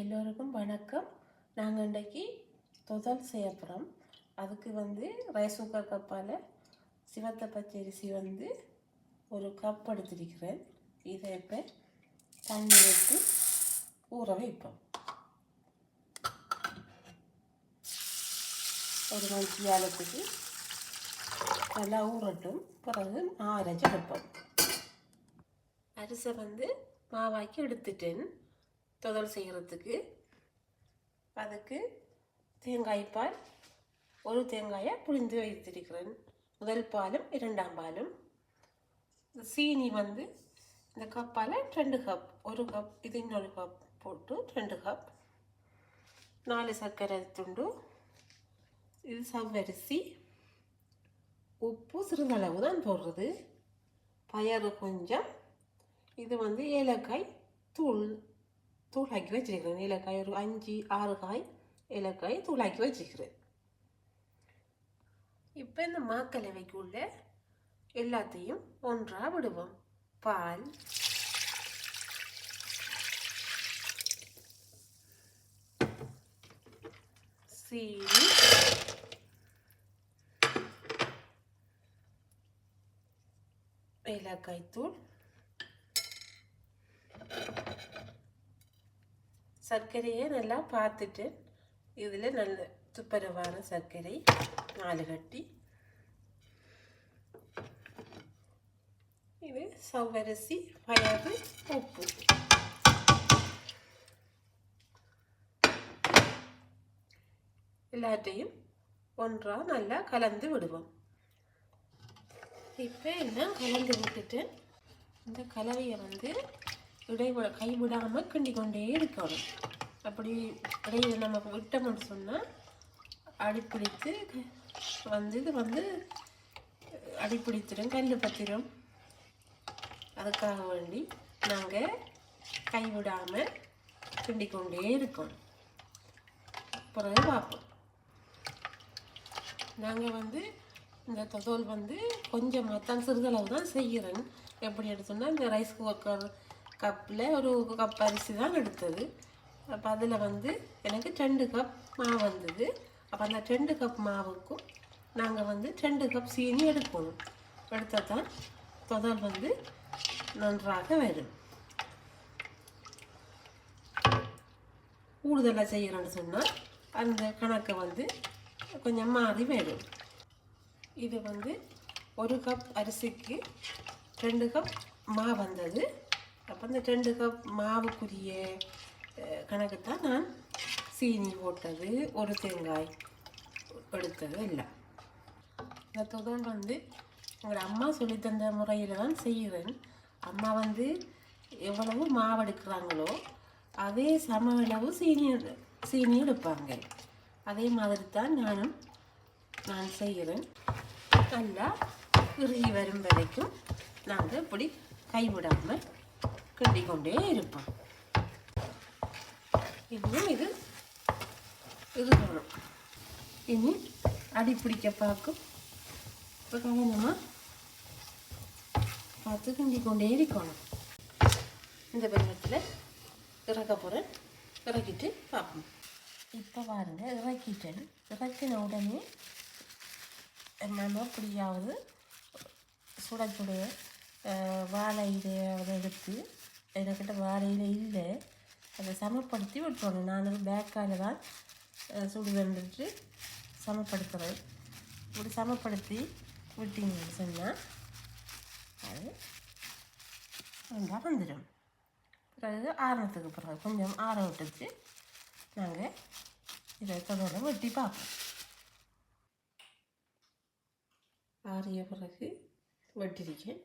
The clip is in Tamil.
எல்லோருக்கும் வணக்கம். நாங்கள் இன்றைக்கி தொதல் செய்ய போகிறோம். அதுக்கு ரைஸ் குக்கர் கப்பால் சிவத்த பச்சரிசி ஒரு கப் எடுத்துருக்கிறேன். இதை இப்போ தண்ணி விட்டு ஊற வைப்போம். ஒரு மணிக்கு காலத்துக்கு நல்லா ஊறட்டும். பிறகு அரைச்சி எடுப்போம். அரிசை மாவாக்கி எடுத்துட்டேன். தொதல் செய்கிறதுக்கு அதுக்கு தேங்காய் பால் ஒரு தேங்காயை புளிந்து வைத்திருக்கிறேன். முதல் பாலும் இரண்டாம் பாலும். சீனி இந்த கப்பால் 2 கப், ஒரு கப் இது இன்னொரு கப் போட்டு 2 கப். 4 சர்க்கரை துண்டு. இது சவ்வரிசி. உப்பு சிறிதளவு தான் போடுறது. பயறு கொஞ்சம். இது ஏலக்காய் தூளாக்கி வச்சிருக்கிறேன். ஏலக்காய் ஒரு 5-6 காய் ஏலக்காய் தூளாக்கி வச்சுக்கிறேன். இப்போ இந்த மாக்கலவைக்குள்ள எல்லாத்தையும் ஒன்றாக விடுவோம். பால், சீனி, ஏலக்காய் தூள், சர்க்கரையை நல்லா பார்த்துட்டு இதில் நல்ல துப்பரவான சர்க்கரை 4 கட்டி. இது சவ்வரிசி, பயறு, உப்பு. எல்லாத்தையும் ஒன்றாக நல்லா கலந்து விடுவோம். இப்போ எல்லாம் கலந்து விட்டுட்டு இந்த கலவையை இடைவிட கைவிடாமல் கிண்டி கொண்டே இருக்கணும். அப்படி இடையில நமக்கு விட்டோம்னு சொன்னால் அடிப்பிடித்து இது அடிப்பிடித்திடும், கல் பத்திரம். அதுக்காக வேண்டி நாங்கள் கைவிடாமல் கிண்டி கொண்டே இருக்கணும். பிறகு பார்ப்போம். நாங்கள் இந்த தொதல் கொஞ்சமாக தான் சிறிதளவு தான் செய்கிறேன். எப்படி எடுத்தோம்னா இந்த ரைஸ் குக்கர் கப்பில் ஒரு கப் அரிசி தான் எடுத்தது. அப்போ அதில் எனக்கு 2 கப் மாவு வந்தது. அப்போ அந்த 2 கப் மாவுக்கும் நாங்கள் 2 கப் சீனி எடுக்கணும். எடுத்தால் தான் தொதல் நன்றாக வரும். கூடுதலாக செய்கிறோன்னு சொன்னால் அந்த கணக்கை கொஞ்சம் மாறி வரும். இது ஒரு கப் அரிசிக்கு 2 கப் மாவு வந்தது. அப்போ அந்த 2 கப் மாவுக்குரிய கணக்கு தான் நான் சீனி போட்டது, ஒரு தேங்காய் எடுத்தது இல்லை. இந்த தொதல் எங்கள் அம்மா சொல்லித்தந்த முறையில் தான் செய்கிறேன். அம்மா எவ்வளவு மாவு எடுக்கிறாங்களோ அதே சம அளவு சீனி எடுப்பாங்க. அதே மாதிரி தான் நான் செய்கிறேன். நல்லா இறுகி வரும் வரைக்கும் நாங்கள் இப்படி கைவிடாமல் கிண்டி கொண்டே இருப்போம். இன்னும் இது இருக்கணும். இனி அடி பிடிக்க பார்க்கும். இப்போ கவனமாக பார்த்து கிண்டி கொண்டே இருக்கணும். இந்த பருவத்தில் இறக்க போகிறேன். இறக்கிட்டு பார்ப்போம். இப்போ பாருங்கள், இறக்கிட்டேன். இறக்கின உடனே நம்ம எப்படியாவது சுட வாழை இலையை எடுத்து, என்கிட்ட வாழை இலை இல்லை, அதை சமப்படுத்தி விட்டுறணும். நான் ஒரு பேக்கால் தான் சுடு வந்துட்டு சமப்படுத்துகிறேன். இப்படி சமப்படுத்தி விட்டீங்கன்னு சொன்னால் அது நல்லா வந்துடும். பிறகு ஆரணத்துக்கு பிறகு கொஞ்சம் ஆற விட்டுச்சு நாங்கள் இதை தொடர வெட்டி பார்ப்போம். ஆறிய பிறகு வெட்டிருக்கேன்.